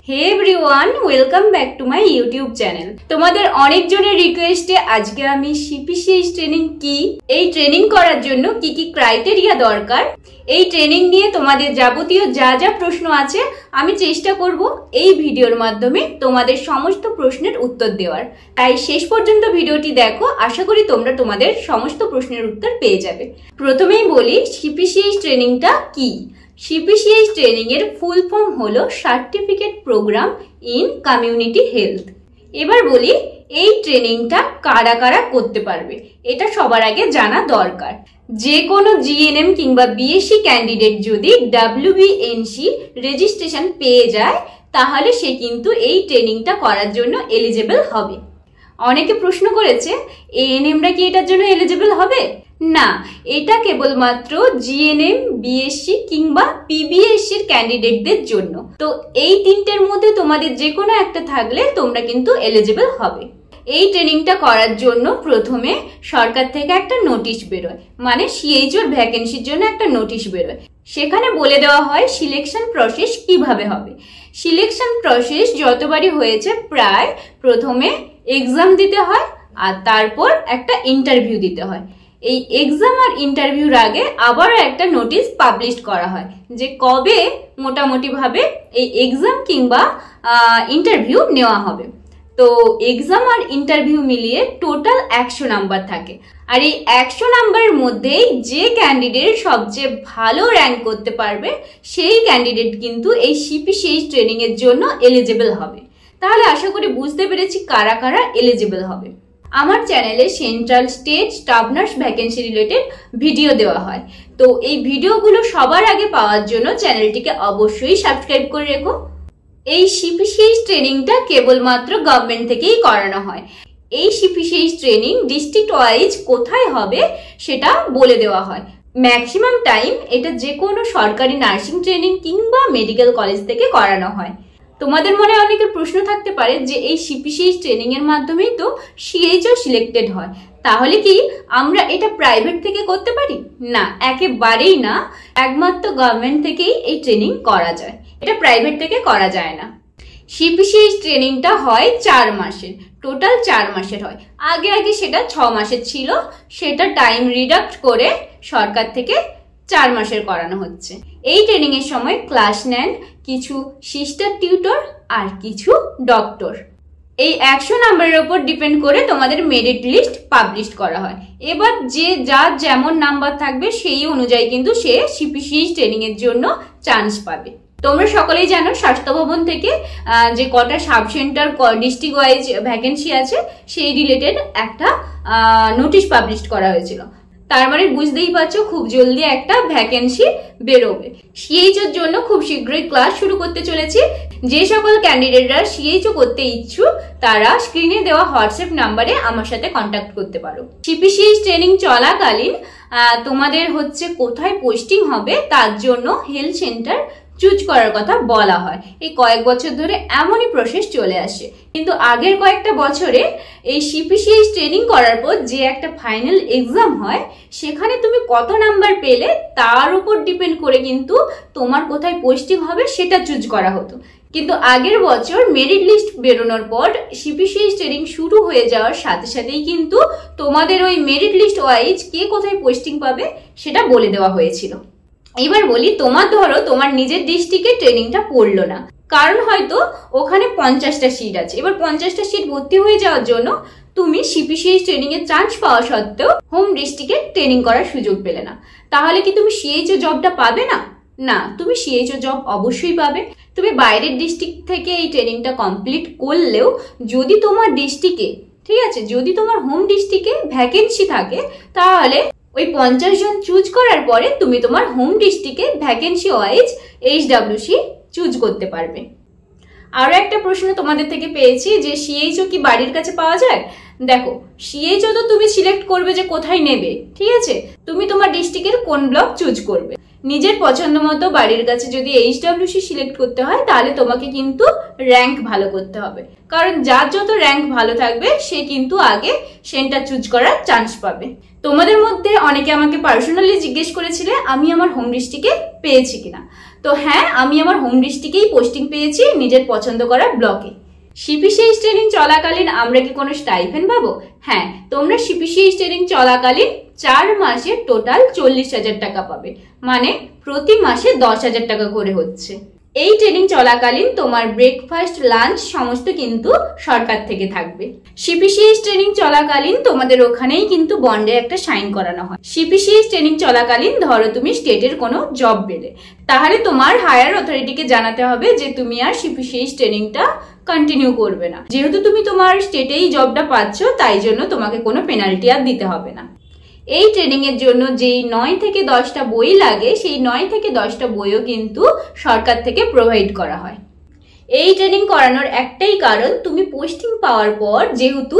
Hey everyone, welcome back to my YouTube channel. তোমাদের অনেকজনের রিকোয়েস্টে আজকে আমি সিপিসিএইচ ট্রেনিং কি, এই ট্রেনিং করার জন্য কি কি ক্রাইটেরিয়া দরকার, এই ট্রেনিং নিয়ে তোমাদের যাবতীয় যা যা প্রশ্ন আছে আমি চেষ্টা করব এই ভিডিওর মাধ্যমে তোমাদের সমস্ত প্রশ্নের উত্তর দেওয়ার। তাই শেষ পর্যন্ত ভিডিওটি দেখো, আশা করি তোমরা তোমাদের সমস্ত প্রশ্নের উত্তর পেয়ে যাবে। প্রথমেই বলি সিপিসিএইচ ট্রেনিংটা কি। সিপিসিএইচ ট্রেনিং এর ফুল ফর্ম হলো certificate programme in community health. এবার বলি এই ট্রেনিংটা কারা কারা করতে পারবে, এটা সবার আগে জানা দরকার। যে কোনো জিএনএম কিংবা বিএসসি ক্যান্ডিডেট যদি WBNC রেজিস্ট্রেশন পেয়ে যায় তাহলে সে কিন্তু এই ট্রেনিংটা করার জন্য এলিজিবল হবে। অনেকে প্রশ্ন করেছে এএনএমরা কি এটার জন্য এলিজিবল হবে? না, এটা কেবলমাত্র জিএনএম, বিএসসি কিংবা পিবিএসসির ক্যান্ডিডেটদের জন্য। তো এই তিনটের মধ্যে তোমাদের যে কোনো একটা থাকলে তোমরা কিন্তু এলিজিবল হবে। এই ট্রেনিংটা করার জন্য প্রথমে সরকার থেকে একটা নোটিশ বেরোয়, মানে সিএইচওর ভ্যাকেন্সির জন্য একটা নোটিশ বেরোয়। সেখানে বলে দেওয়া হয় সিলেকশন প্রসেস কিভাবে হবে। সিলেকশন প্রসেস যতবারই হয়েছে প্রায় প্রথমে এক্সাম দিতে হয় আর তারপর একটা ইন্টারভিউ দিতে হয়। এই এক্সাম আর ইন্টারভিউর আগে আবারও একটা নোটিশ পাবলিশ করা হয় যে কবে মোটামুটি ভাবে এই এক্সাম কিংবা ইন্টারভিউ নেওয়া হবে। তো এক্সাম আর ইন্টারভিউ মিলিয়ে টোটাল 100 নাম্বার থাকে, আর এই 100 নাম্বারের মধ্যেই যে ক্যান্ডিডেট সবচেয়ে ভালো র্যাঙ্ক করতে পারবে সেই ক্যান্ডিডেট কিন্তু এই সিপিসিএইচ ট্রেনিং এর জন্য এলিজিবল হবে। তাহলে আশা করি বুঝতে পেরেছি কারা কারা এলিজিবল হবে। আমার চ্যানেলে central, state, staff nurse vacancy related video দেওয়া হয়। তো এই ভিডিওগুলো সবার আগে পাওয়ার জন্য চ্যানেলটিকে অবশ্যই সাবস্ক্রাইব করে রেখো। এই সিপিসিএইচ ট্রেনিংটা কেবলমাত্র গভর্নমেন্ট থেকেই করানো হয়। এই সিপিসিএইচ ট্রেনিং ডিস্ট্রিক্ট ওয়াইজ কোথায় হবে সেটা বলে দেওয়া হয়। ম্যাক্সিমাম টাইম এটা যে কোনো সরকারি নার্সিং ট্রেনিং কিংবা মেডিকেল কলেজ থেকে করানো হয়। তোমাদের মনে অনেকের প্রশ্ন থাকতে পারে যে এই সিপিসিএইচ ট্রেনিং এর মাধ্যমেই তো সিএইচও সিলেক্টেড হয়, তাহলে কি আমরা এটা প্রাইভেট থেকে করতে পারি? না, একেবারেই না। একমাত্র গভর্নমেন্ট থেকেই এই ট্রেনিং করা যায়, এটা প্রাইভেট থেকে করা যায় না। সিপিসিএইচ ট্রেনিংটা হয় 4 মাসের, টোটাল 4 মাসের হয়। আগে সেটা 6 মাসের ছিল, সেটা টাইম রিডাক্ট করে সরকার থেকে 4 মাসের করানো হচ্ছে। এই ট্রেনিং এর সময় ক্লাস নেন কিছু সিস্টার টিউটর আর কিছু ডক্টর। এই 100 নাম্বারের উপর ডিপেন্ড করে তোমাদের মেরিট লিস্ট পাবলিশ করা হয়। এবার যে যার যেমন নাম্বার থাকবে সেই অনুযায়ী কিন্তু সে সিপিসিএইচ ট্রেনিং এর জন্য চান্স পাবে। তোমরা সকলেই জানো স্বাস্থ্য ভবন থেকে যে কটা sub centre district wise vacancy আছে সেই রিলেটেড একটা নোটিশ পাবলিশ করা হয়েছিল। তার মানে বুঝতেই পারছো খুব জলদি একটা ভ্যাকেন্সি বেরোবে। সিএইচওর জন্য খুব শীঘ্রই ক্লাস শুরু করতে চলেছি। যে সকল ক্যান্ডিডেটরা সিএইচও করতে ইচ্ছুক তারা স্ক্রিনে দেওয়া হোয়াটসঅ্যাপ নাম্বারে আমার সাথে কন্ট্যাক্ট করতে পারো। সিপিসিএইচ ট্রেনিং চলাকালীন তোমাদের হচ্ছে কোথায় পোস্টিং হবে তার জন্য হেলথ সেন্টার চুজ করার কথা বলা হয়। এই কয়েক বছর ধরে এমনই প্রসেস চলে আসে, কিন্তু আগের কয়েকটা বছরে এই সিপিসিএইচ ট্রেনিং করার পর যে একটা ফাইনাল এক্সাম হয় সেখানে তুমি কত নাম্বার পেলে তার উপর ডিপেন্ড করে কিন্তু তোমার কোথায় পোস্টিং হবে সেটা চুজ করা হতো। কিন্তু আগের বছর মেরিট লিস্ট বেরোনোর পর সিপিসিএইচ ট্রেনিং শুরু হয়ে যাওয়ার সাথে সাথেই কিন্তু তোমাদের ওই মেরিট লিস্ট ওয়াইজ কে কোথায় পোস্টিং পাবে সেটা বলে দেওয়া হয়েছিল। এবার বলি ধরো তোমার নিজের ডিস্ট্রিক্টে ট্রেনিংটা পড়লো না, কারণ হয়তো ওখানে 50টা সিট আছে। এবার 50টা সিট ভর্তি হয়ে যাওয়ার জন্য তুমি সিপিসিএইচ ট্রেনিং এর চান্স পাওয়া সত্ত্বেও হোম ডিস্ট্রিক্টে ট্রেনিং করার সুযোগ পেলে না, তাহলে কি তুমি সিএইচও জবটা পাবে না? না, তুমি সিএইচও জব অবশ্যই পাবে। তুমি বাইরের ডিস্ট্রিক্ট থেকে এই ট্রেনিংটা কমপ্লিট করলেও যদি তোমার ডিস্ট্রিক্টে, ঠিক আছে, যদি তোমার হোম ডিস্ট্রিক্টে ভ্যাকেন্সি থাকে তাহলে ওই 50 জন চুজ করার পরে তুমি তোমার হোম ডিস্ট্রিক্টে ভ্যাকেন্সি ওয়াইজ HWC চুজ করতে পারবে। আরো একটা প্রশ্ন তোমাদের থেকে পেয়েছি যে সিএইচও কি বাড়ির কাছে পাওয়া যায়? দেখো, সিএইচও তো তুমি সিলেক্ট করবে যে কোথায় নেবে, ঠিক আছে। তুমি তোমার ডিস্ট্রিক্টের কোন ব্লক চুজ করবে, নিজের পছন্দ মতো বাড়ির কাছে যদি HWC সিলেক্ট করতে হয় তাহলে তোমাকে কিন্তু র্যাঙ্ক ভালো করতে হবে, কারণ যার যত র্যাঙ্ক ভালো থাকবে সে কিন্তু আগে সেন্টার চুজ করার চান্স পাবে। তোমাদের মধ্যে অনেকে আমাকে পার্সোনালি জিজ্ঞেস করেছিলে আমি আমার হোম ডিস্ট্রিক্টে পেয়েছি কিনা। তো হ্যাঁ, আমি আমার হোম ডিস্ট্রিক্টেই পোস্টিং পেয়েছি নিজের পছন্দ করা ব্লকে। সিপিসিএইচ ট্রেনিং চলাকালীন আমরা কি কোনো স্টাইপেন্ড পাবো? হ্যাঁ, তোমরা সিপিসিএইচ ট্রেনিং চলাকালীন 4 মাসে টোটাল 40,000 টাকা পাবে, মানে প্রতি মাসে 10,000 টাকা করে হচ্ছে। এই ট্রেনিং চলাকালীন তোমার ব্রেকফাস্ট, লাঞ্চ সমস্ত কিন্তু সরকার থেকে থাকবে। সিপিসিএইচ ট্রেনিং চলাকালীন তোমাদের ওখানেই কিন্তু বন্ডে একটা সাইন করানো হয়। সিপিসিএইচ ট্রেনিং চলাকালীন ধরো তুমি স্টেটের কোনো জব পেলে, তাহলে তোমার হায়ার অথরিটিকে জানাতে হবে যে তুমি আর সিপিসিএইচ ট্রেনিংটা কন্টিনিউ করবে না। যেহেতু তুমি তোমার স্টেটেই জবটা পাচ্ছ, তাই জন্য তোমাকে কোনো পেনাল্টি আর দিতে হবে না। এই ট্রেনিং এর জন্য যেই 9 থেকে 10টা বই লাগে, সেই 9 থেকে 10টা বইও কিন্তু সরকার থেকে প্রোভাইড করা হয়। এই ট্রেনিং করানোর একটাই কারণ, তুমি পোস্টিং পাওয়ার পর যেহেতু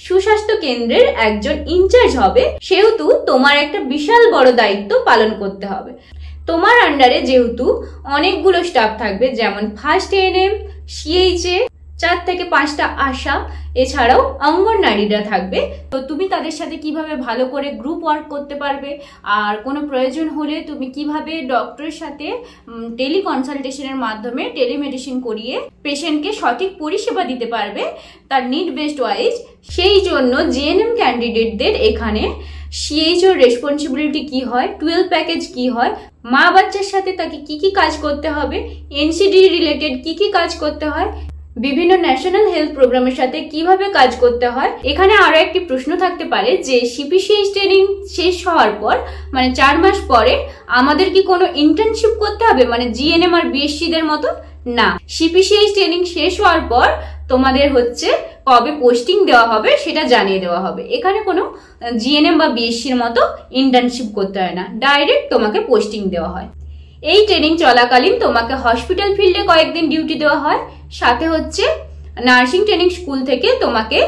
সুস্বাস্থ্য কেন্দ্রের একজন ইনচার্জ হবে, সেহেতু তোমার একটা বিশাল বড় দায়িত্ব পালন করতে হবে। তোমার আন্ডারে যেহেতু অনেকগুলো স্টাফ থাকবে, যেমন ফার্স্ট এএনএম, সিএইচএ, 4 থেকে 5টা আশা, এছাড়াও অঙ্গনওয়াড়িরা থাকবে। তো তুমি তাদের সাথে কিভাবে ভালো করে গ্রুপ ওয়ার্ক করতে পারবে, আর কোনো প্রয়োজন হলে তুমি কিভাবে ডক্টরের সাথে টেলি কনসালটেশনের মাধ্যমে টেলিমেডিসিন করিয়ে পেশেন্টকে সঠিক পরিষেবা দিতে পারবে তার নিড বেসড ওয়াইজ, সেই জন্য জিএনএম ক্যান্ডিডেটদের এখানে সিএইচওর রেসপন্সিবিলিটি কি হয়, 12 প্যাকেজ কি হয়, মা বাচ্চার সাথে তাকে কি কি কাজ করতে হবে, এনসিডি রিলেটেড কি কি কাজ করতে হয়, বিভিন্ন ন্যাশনাল হেলথ প্রোগ্রামের সাথে কিভাবে কাজ করতে হয়। এখানে আরো একটি প্রশ্ন থাকতে পারে যে সিপিসিএইচ ট্রেনিং শেষ হওয়ার পর, মানে 4 মাস পরে আমাদের কি কোনো ইন্টার্নশিপ করতে হবে, মানে জিএনএম আর বিএসসি দের মতো? না, সিপিসিএইচ ট্রেনিং শেষ হওয়ার পর তোমাদের হচ্ছে কবে পোস্টিং দেওয়া হবে সেটা জানিয়ে দেওয়া হবে। এখানে কোনো জিএনএম বা বিএসসির মতো ইন্টার্নশিপ করতে হয় না, ডাইরেক্ট তোমাকে পোস্টিং দেওয়া হয়। এই ট্রেনিং চলাকালীন তোমাকে হসপিটাল ফিল্ডে কয়েকদিন ডিউটি দেওয়া হয়, সাথে হচ্ছে নার্সিং ট্রেনিং স্কুল থেকে তোমাকে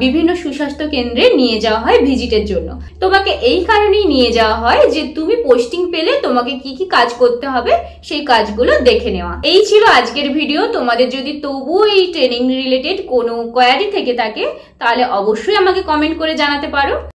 বিভিন্ন সুস্বাস্থ্য কেন্দ্রে নিয়ে যাওয়া হয় ভিজিটের জন্য। তোমাকে এই কারণেই নিয়ে যাওয়া হয় যে তুমি পোস্টিং পেলে তোমাকে কি কি কাজ করতে হবে সেই কাজগুলো দেখে নেওয়া। এই ছিল আজকের ভিডিও। তোমাদের যদি তবুও এই ট্রেনিং রিলেটেড কোনো কোয়ারি থেকে থাকে, তাহলে অবশ্যই আমাকে কমেন্ট করে জানাতে পারো।